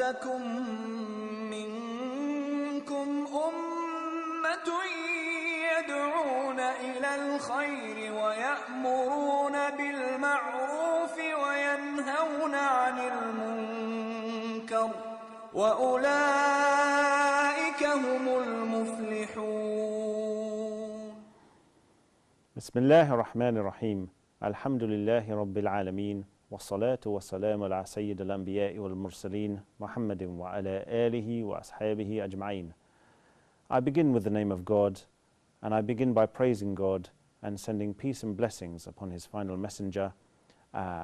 وَلْتَكُنْ مِنْكُمْ أُمَّةٌ يَدْعُونَ إِلَى الْخَيْرِ وَيَأْمُرُونَ بِالْمَعْرُوفِ وَيَنْهَوْنَ عَنِ الْمُنْكَرِ وَأُولَئِكَ هُمُ الْمُفْلِحُونَ. بسم الله الرحمن الرحيم. الحمد لله رب العالمين والصلاة والسلام على سيد الأنبياء والمرسلين محمد وعلى آله وأصحابه أجمعين. I begin with the name of God, and I begin by praising God and sending peace and blessings upon his final messenger,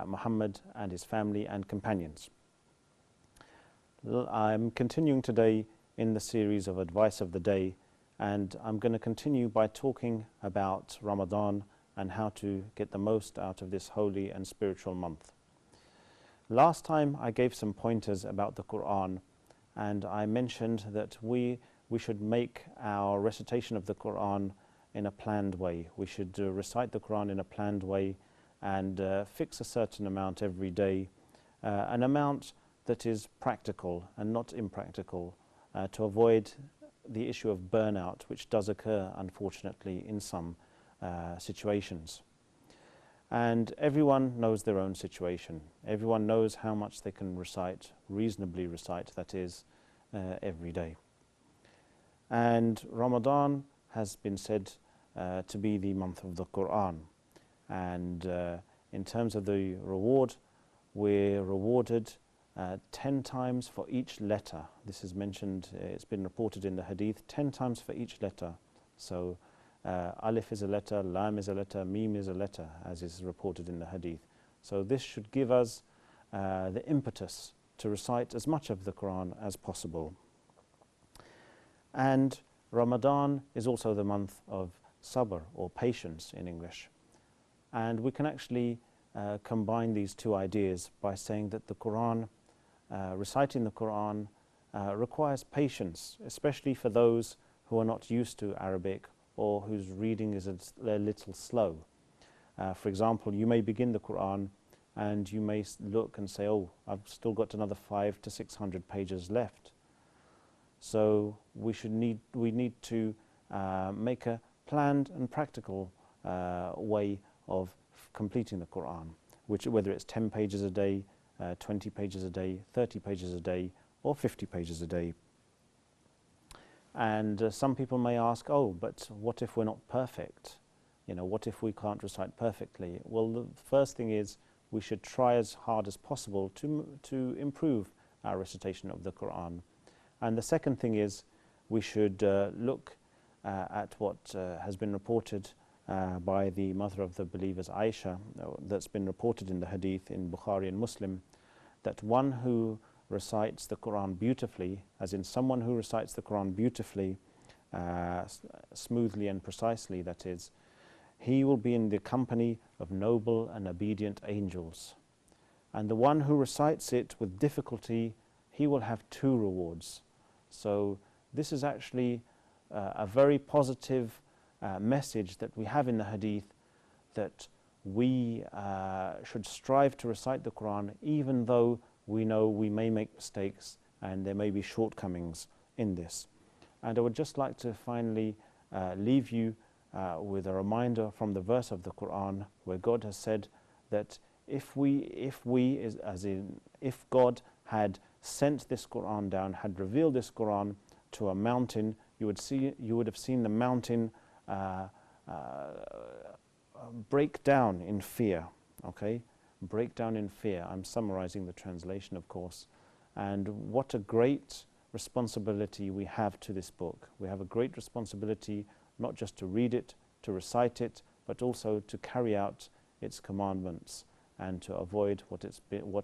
Muhammad, and his family and companions. I'm continuing today in the series of Advice of the Day, and I'm going to continue by talking about Ramadan and how to get the most out of this holy and spiritual month. Last time I gave some pointers about the Quran, and I mentioned that we should make our recitation of the Quran in a planned way. We should recite the Quran in a planned way and fix a certain amount every day, an amount that is practical and not impractical, to avoid the issue of burnout, which does occur unfortunately in some situations. And everyone knows their own situation. Everyone knows how much they can recite, reasonably recite, that is, every day. And Ramadan has been said to be the month of the Quran. And in terms of the reward, we're rewarded 10 times for each letter. This is mentioned, it's been reported in the hadith, 10 times for each letter. So Alif is a letter, Lam is a letter, Mim is a letter, as is reported in the hadith. So this should give us the impetus to recite as much of the Quran as possible. And Ramadan is also the month of sabr, or patience in English. And we can actually combine these two ideas by saying that the Quran, reciting the Quran, requires patience, especially for those who are not used to Arabic or whose reading is a little slow. For example, you may begin the Quran and you may look and say, oh, I've still got another 500 to 600 pages left. So we need to make a planned and practical way of completing the Quran, whether it's 10 pages a day, 20 pages a day, 30 pages a day, or 50 pages a day. And some people may ask, oh, but what if we're not perfect? You know, what if we can't recite perfectly? Well, the first thing is we should try as hard as possible to improve our recitation of the Quran. And the second thing is we should look at what has been reported by the mother of the believers, Aisha, that's been reported in the hadith in Bukhari and Muslim, that one who recites the Quran beautifully, as in someone who recites the Quran beautifully, smoothly and precisely, that is, he will be in the company of noble and obedient angels. And the one who recites it with difficulty, he will have 2 rewards. So this is actually a very positive message that we have in the hadith, that we should strive to recite the Quran even though we know we may make mistakes and there may be shortcomings in this. And I would just like to finally leave you with a reminder from the verse of the Quran where God has said that if God had sent this Quran down, had revealed this Quran to a mountain, you would have seen the mountain break down in fear. Okay, break down in fear. I'm summarizing the translation, of course. And what a great responsibility we have to this book. We have a great responsibility not just to read it, to recite it, but also to carry out its commandments and to avoid what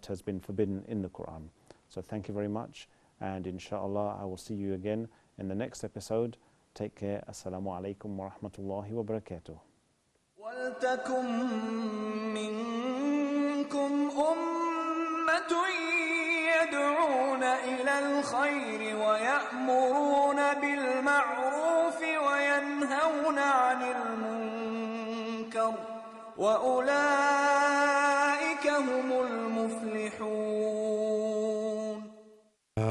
has been forbidden in the Quran. So thank you very much, and inshallah I will see you again in the next episode. Take care. Assalamu alaikum wa rahmatullahi wa barakatuh. وَلْتَكُنْ مِنْكُمْ أُمَّةٌ يَدْعُونَ إِلَى الْخَيْرِ وَيَأْمُرُونَ بِالْمَعْرُوفِ وَيَنْهَوْنَ عَنِ الْمُنْكَرِ وَأُولَئِكَ